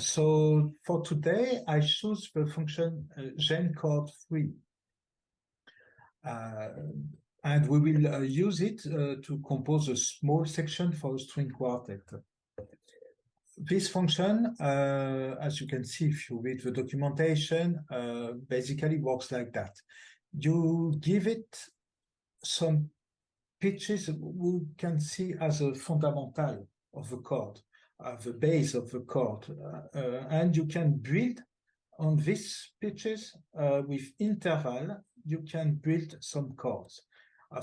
So for today, I choose the function Gen-Chord3. And we will use it to compose a small section for a string quartet. This function, as you can see if you read the documentation, basically works like that. You give it some pitches we can see as a fundamental of the chord, the base of the chord, and you can build on these pitches with interval. You can build some chords.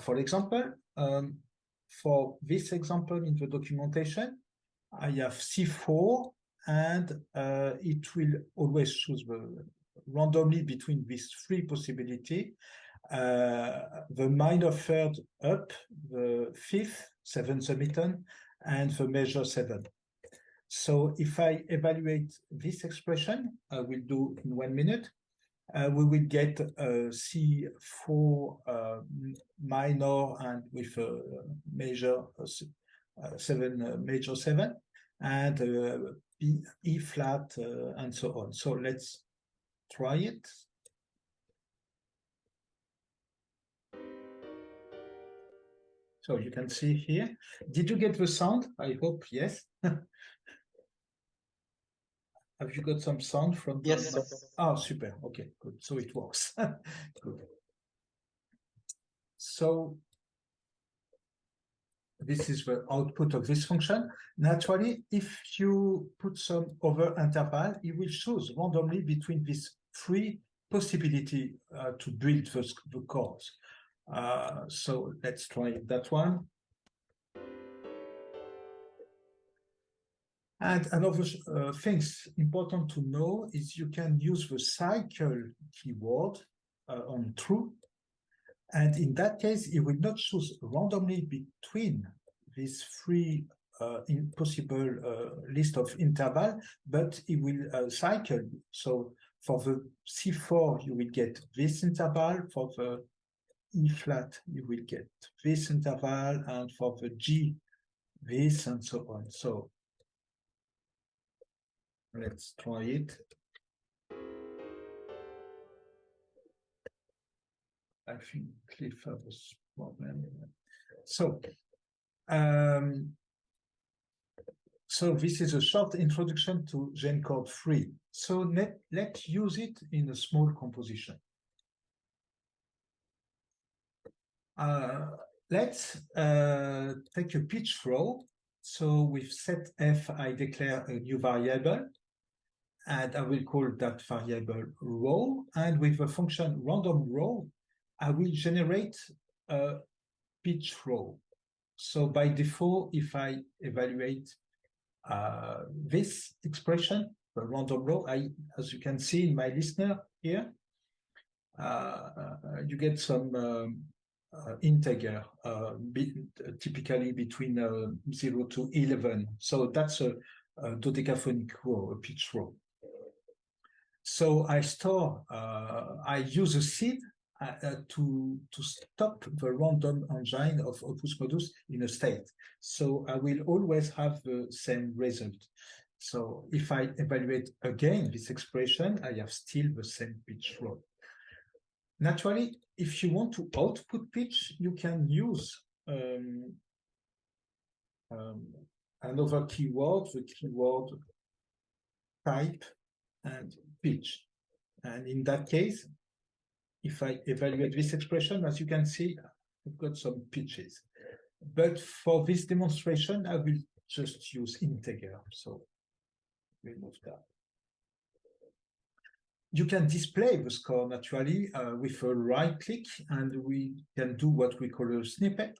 For example, for this example in the documentation, I have C4, and it will always choose randomly between these three possibilities. The minor third up, the fifth, 7th semitone, and the major 7. So if I evaluate this expression, I will do in 1 minute, we will get C4 minor and with a major 7, major 7, and B, E flat, and so on. So let's try it. So you can see here. Did you get the sound? I hope yes. Have you got some sound from? Yes. Oh, super. Okay, good. So it works. Good. So this is the output of this function. Naturally, if you put some other interval, it will choose randomly between these three possibilities to build the chords. So let's try that one. And another things important to know is you can use the cycle keyword on true. And in that case, it will not choose randomly between these three possible list of interval, but it will cycle. So for the C4, you will get this interval. For the E flat, you will get this interval, and for the G, this, and so on. So let's try it. I think Cliff has a problem. So, so this is a short introduction to Gen-Chord3. So let's use it in a small composition. Let's take a pitch throw. So with set F, I declare a new variable, and I will call that variable row. And with the function random row, I will generate a pitch row. So by default, if I evaluate this expression, the random row, as you can see in my listener here, you get some integer, typically between 0 to 11. So that's a dodecaphonic row, a pitch row. So I store, I use a seed to stop the random engine of Opusmodus in a state. So I will always have the same result. So if I evaluate again this expression, I have still the same pitch row. Naturally, if you want to output pitch, you can use another keyword, the keyword type and pitch. And in that case, if I evaluate this expression, as you can see, I've got some pitches. But for this demonstration, I will just use integer. So remove that. You can display the score naturally with a right click, and we can do what we call a snippet.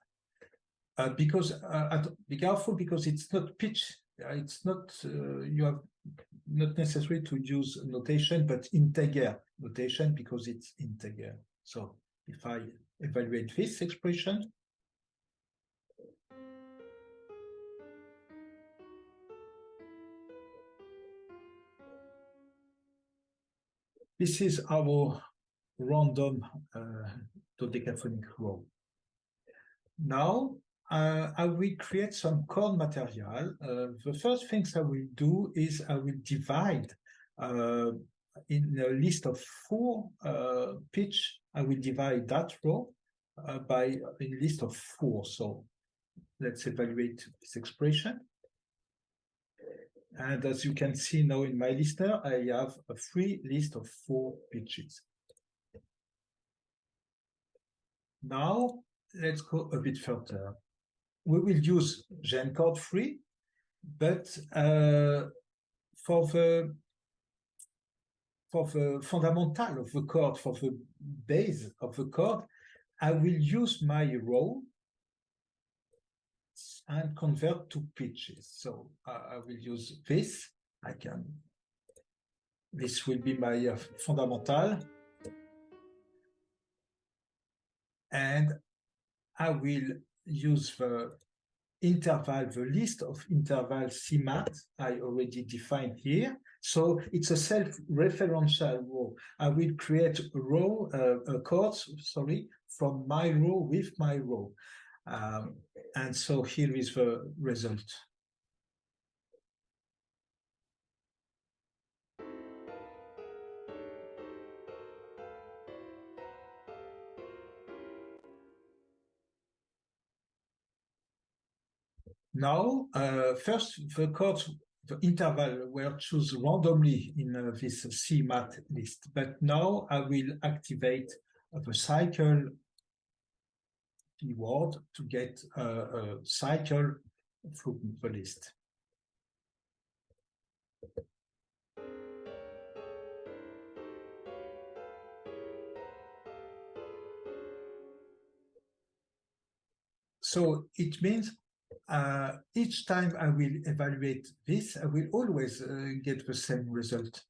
Because be careful, because it's not pitch. It's not you have not necessary to use notation, but integer notation because it's integer. So if I evaluate this expression, this is our random dodecaphonic row. Now I will create some chord material. The first things I will do is I will divide in a list of 4 pitch. I will divide that row by a list of 4. So let's evaluate this expression. And as you can see now in my listener, I have a free list of 4 pitches. Now, let's go a bit further. We will use Gen-Chord3, but for the fundamental of the chord, for the base of the chord, I will use my row and convert to pitches. So I will use this. This will be my fundamental. And I will use the interval, the list of interval CMAT I already defined here. So it's a self-referential row. I will create a row, chords, from my row with my row. And so here is the result. Now, first, the chords, the interval were chosen randomly in this CMAT list, but now I will activate the cycle keyword to get a cycle through the list. So it means each time I will evaluate this, I will always get the same result.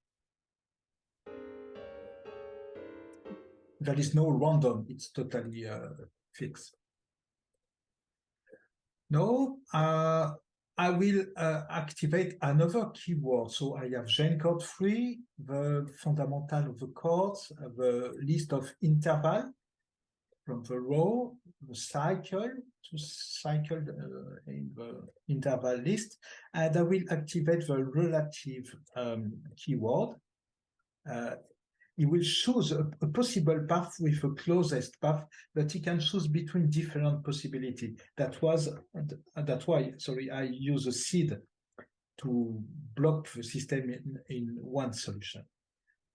There is no random, it's totally fixed. Now, I will activate another keyword. So I have Gen-Chord3, the fundamental of the chords, the list of interval from the row, the cycle to cycle in the interval list, and I will activate the relative keyword. He will choose a possible path with the closest path, but he can choose between different possibilities. That's why, I use a seed to block the system in one solution.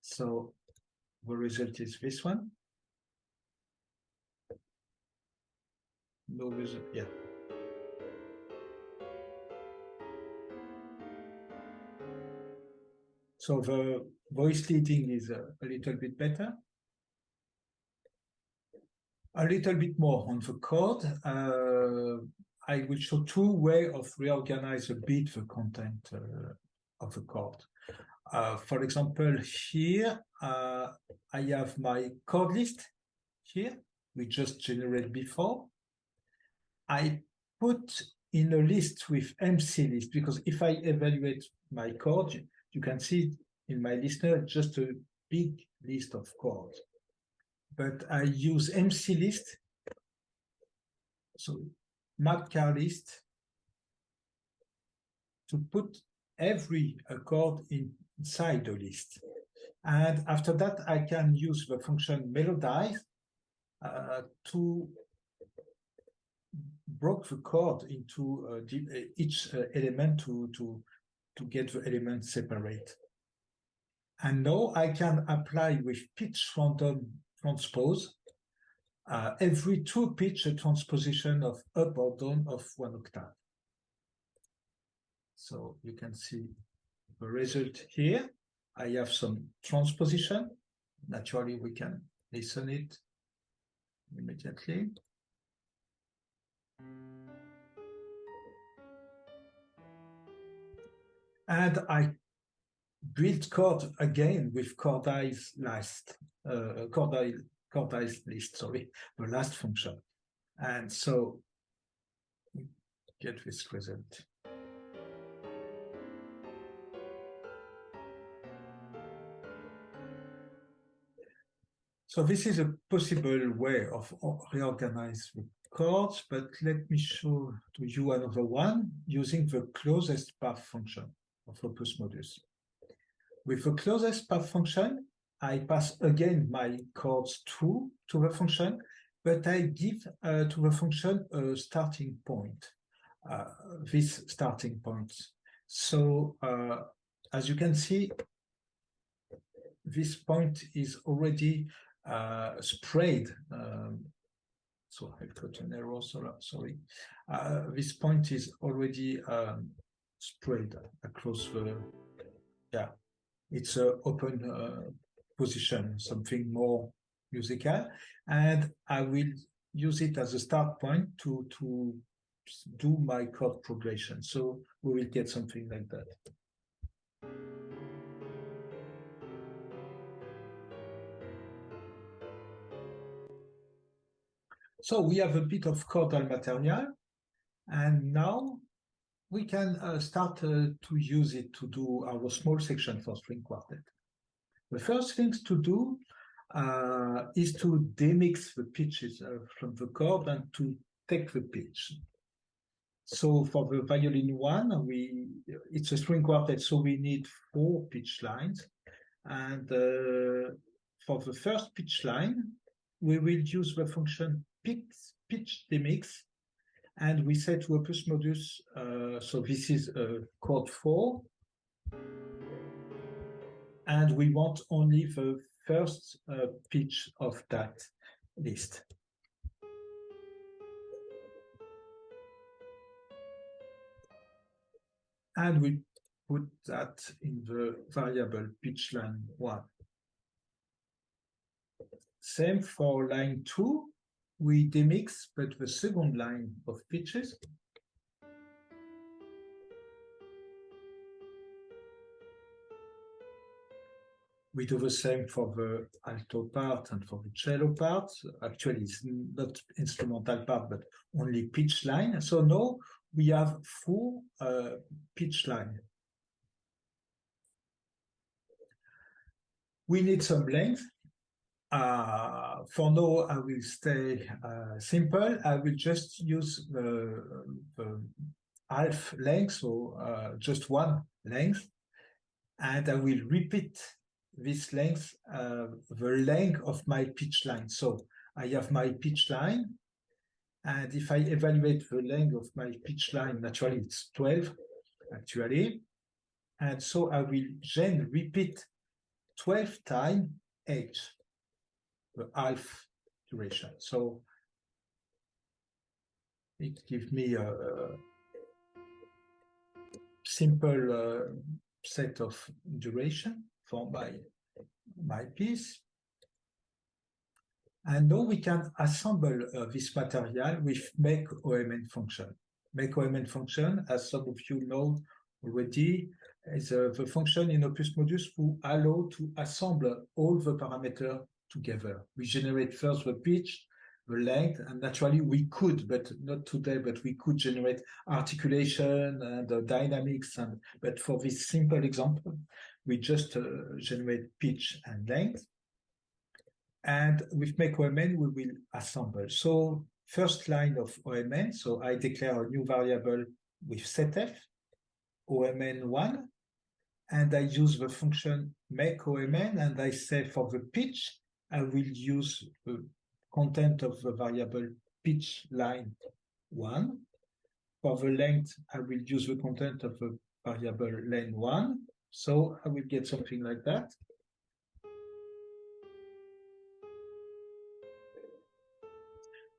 So the result is this one. No result, yeah. So the voice leading is a little bit better. A little bit more on the chord. I will show 2 ways of reorganize a bit the content of the chord. For example, here I have my chord list here, we just generated before. I put in a list with MC list, because if I evaluate my chord, you can see in my listener just a big list of chords. But I use MC list, so map car list, to put every chord inside the list. And after that, I can use the function melodize to break the chord into each element to get the elements separate. And now I can apply with pitch random transpose every 2 pitch a transposition of up or down of 1 octave. So you can see the result here. I have some transposition. Naturally, we can listen it immediately. And I build chord again with chordized list, the last function. And so get this result. So this is a possible way of reorganize the chords, but let me show to you another one using the closest path function of Opusmodus. With the closest path function, I pass again my chords to the function, but I give to the function a starting point, this starting point. So as you can see, this point is already sprayed. So I've got an error, sorry. This point is already sprayed across the, yeah, it's an open position, something more musical. And I will use it as a start point to do my chord progression. So we will get something like that. So we have a bit of chordal material, and now we can start to use it to do our small section for string quartet. The first things to do is to demix the pitches from the chord and to take the pitch. So for the violin one, it's a string quartet, so we need 4 pitch lines. And for the first pitch line, we will use the function pitch demix, and we say to Opusmodus, so this is chord 4, and we want only the first pitch of that list. And we put that in the variable pitch line 1. Same for line 2, we demix, but the second line of pitches. We do the same for the alto part and for the cello part. Actually, it's not instrumental part, but only pitch line. So now we have 4 pitch line. We need some length. For now, I will stay simple. I will just use the half length, so just 1 length. And I will repeat this length, the length of my pitch line. So I have my pitch line, and if I evaluate the length of my pitch line, naturally it's 12, actually. And so I will then repeat 12 times H, the half duration. So it gives me a simple set of duration for my piece. And now we can assemble this material with make OMN function. Make OMN function, as some of you know already, is the function in Opusmodus who allow to assemble all the parameters together. We generate first the pitch, the length, and naturally we could, but not today, but we could generate articulation and dynamics. But for this simple example, we just generate pitch and length. And with make OMN, we will assemble. So first line of OMN, so I declare a new variable with setf, OMN1, and I use the function make OMN, and I say for the pitch, I will use the content of the variable pitch line 1. For the length, I will use the content of the variable length 1. So I will get something like that.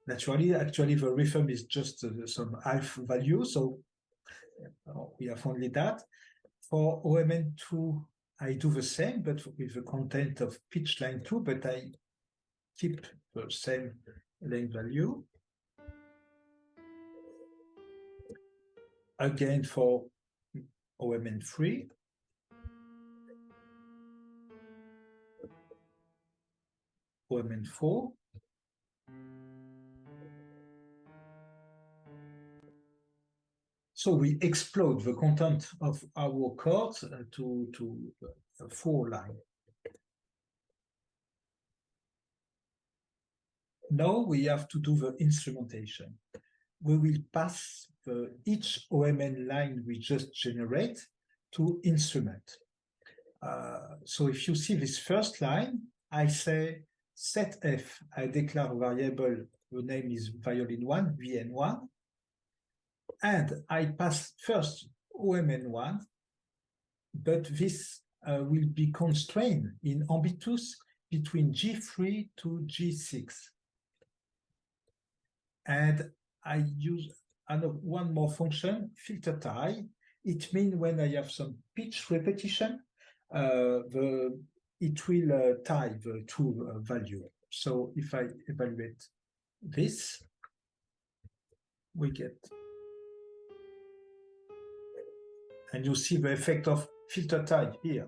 Naturally, actually, the rhythm is just some half value, so we have only that. For OMN2, I do the same, but with the content of pitch line 2, but I keep the same length value. Again for OMN3. OMN4. So we explode the content of our chords to 4 line. Now we have to do the instrumentation. We will pass each OMN line we just generate to instrument. So if you see this first line, I say set F, I declare a variable, the name is violin1, VN1, and I pass first OMN1, but this will be constrained in ambitus between G3 to G6. And I use one more function, filter tie. It means when I have some pitch repetition, it will tie the two value. So if I evaluate this, we get, and you see the effect of filter tie here.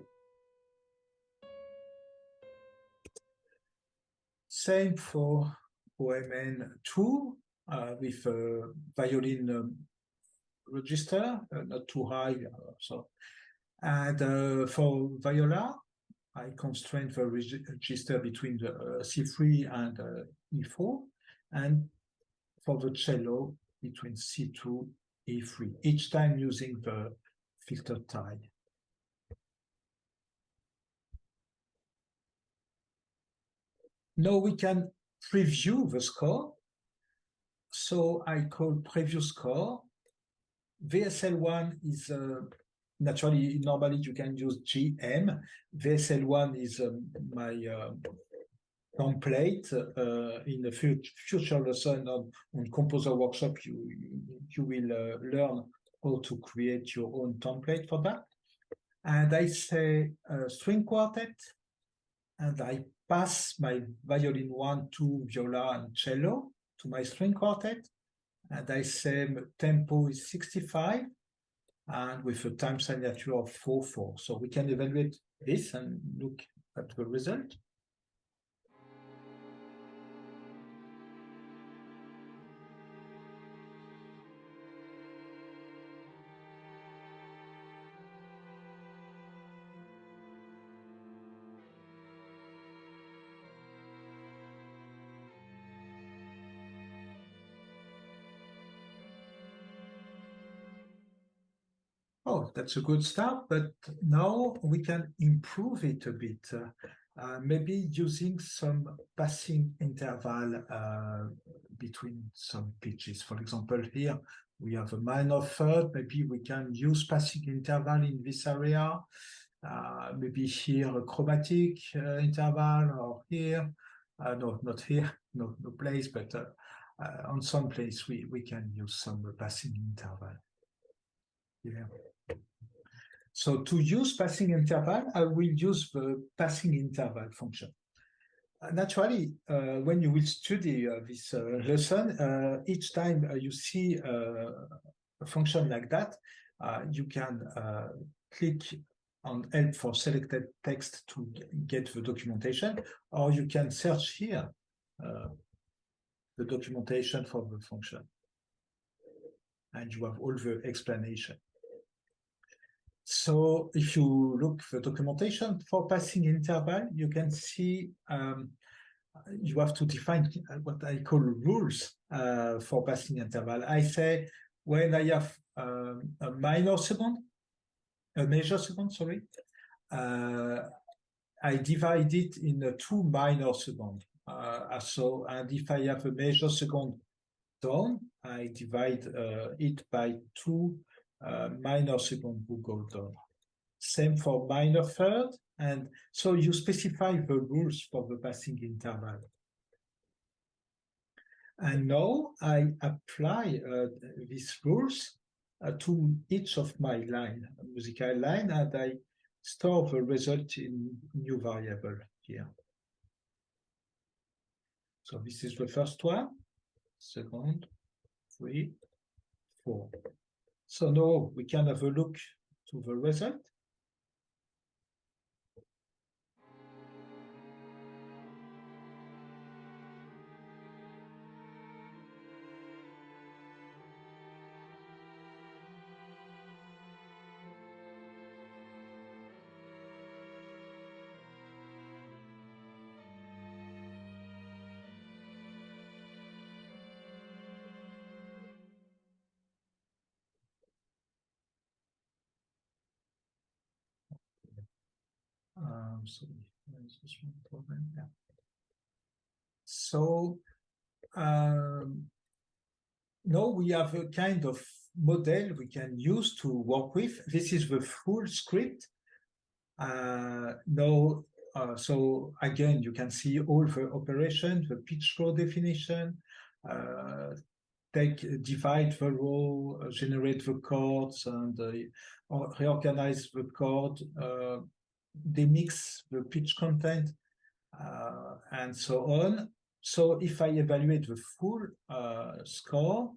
Same for OMN2 with violin register, not too high. And for viola, I constrain the register between the C3 and E4, and for the cello between C2, E3, each time using the filter tie. Now we can preview the score. So I call preview score. VSL1 is normally you can use GM. VSL1 is my template. In the future lesson on Composer Workshop, you will learn how to create your own template for that. And I say string quartet, and I pass my violin 1, 2, viola, and cello to my string quartet. And I say tempo is 65, and with a time signature of 4/4. So we can evaluate this and look at the result. Oh, that's a good start, but now we can improve it a bit. Maybe using some passing interval between some pitches. For example, here we have a minor third. Maybe we can use passing interval in this area. Maybe here a chromatic interval, or here. No, not here, no place, but on some place we can use some passing interval. Yeah. So to use passing interval, I will use the passing interval function. Naturally, when you will study this lesson, each time you see a function like that, you can click on help for selected text to get the documentation, or you can search here the documentation for the function. And you have all the explanation. So if you look the documentation for passing interval, you can see you have to define what I call rules for passing interval. I say when I have a major second, sorry, I divide it in two minor seconds. And if I have a major second down, I divide it by two minor second who go down. Same for minor third, and so you specify the rules for the passing interval. And now I apply these rules to each of my musical line, and I store the result in new variable here. So this is the first one, second, 3, 4. So now we can have a look to the result. sorry, there's a small problem. Yeah. So now we have a kind of model we can use to work with. This is the full script. Now, so again, you can see all the operations, the pitch row definition, divide the row, generate the chords, and reorganize the chord, demix the pitch content, and so on. So if I evaluate the full score,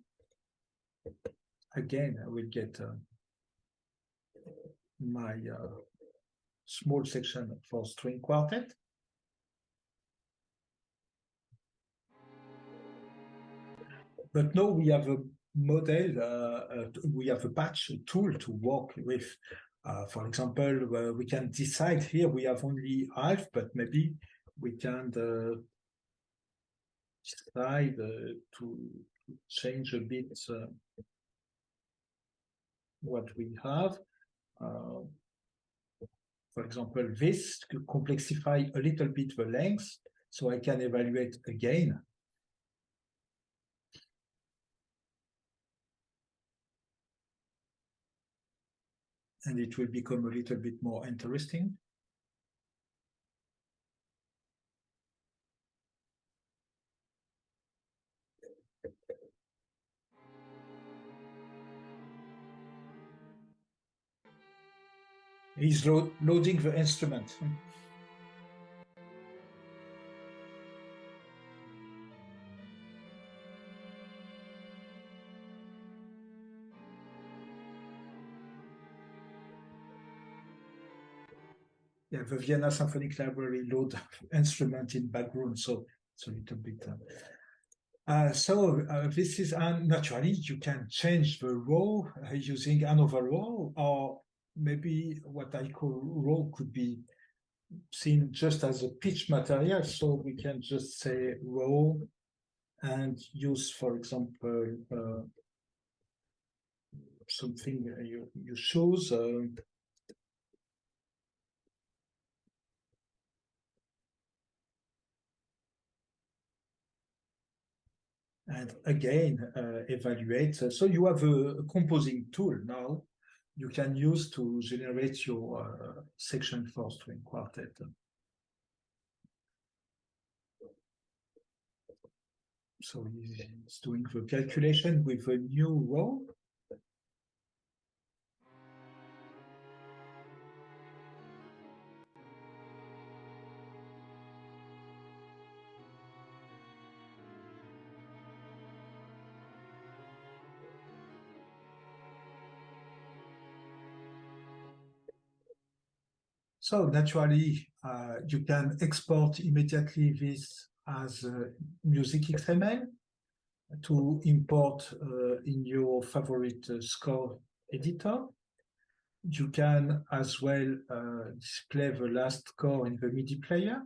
again, I will get my small section for string quartet. But now we have a model, we have a patch tool to work with. For example, we can decide here we have only half, but maybe we can decide to change a bit what we have. For example, this to complexify a little bit the length, so I can evaluate again. And it will become a little bit more interesting. He's loading the instrument. Yeah, the Vienna Symphonic Library load instrument in background, so it's a little bit. This is naturally you can change the row using another row, or maybe what I call row could be seen just as a pitch material. So we can just say row and use, for example, something you choose. And again, evaluate. So you have a composing tool now you can use to generate your section for string quartet. So he's doing the calculation with a new row. So naturally, you can export immediately this as music XML to import in your favorite score editor. You can as well display the last score in the MIDI player.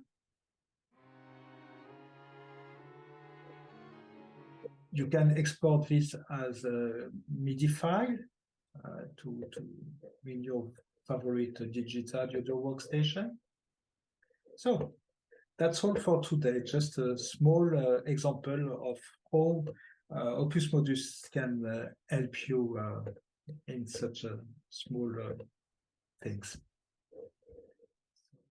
You can export this as a MIDI file in your favorite digital audio workstation. So that's all for today. Just a small example of how Opusmodus can help you in such a small things.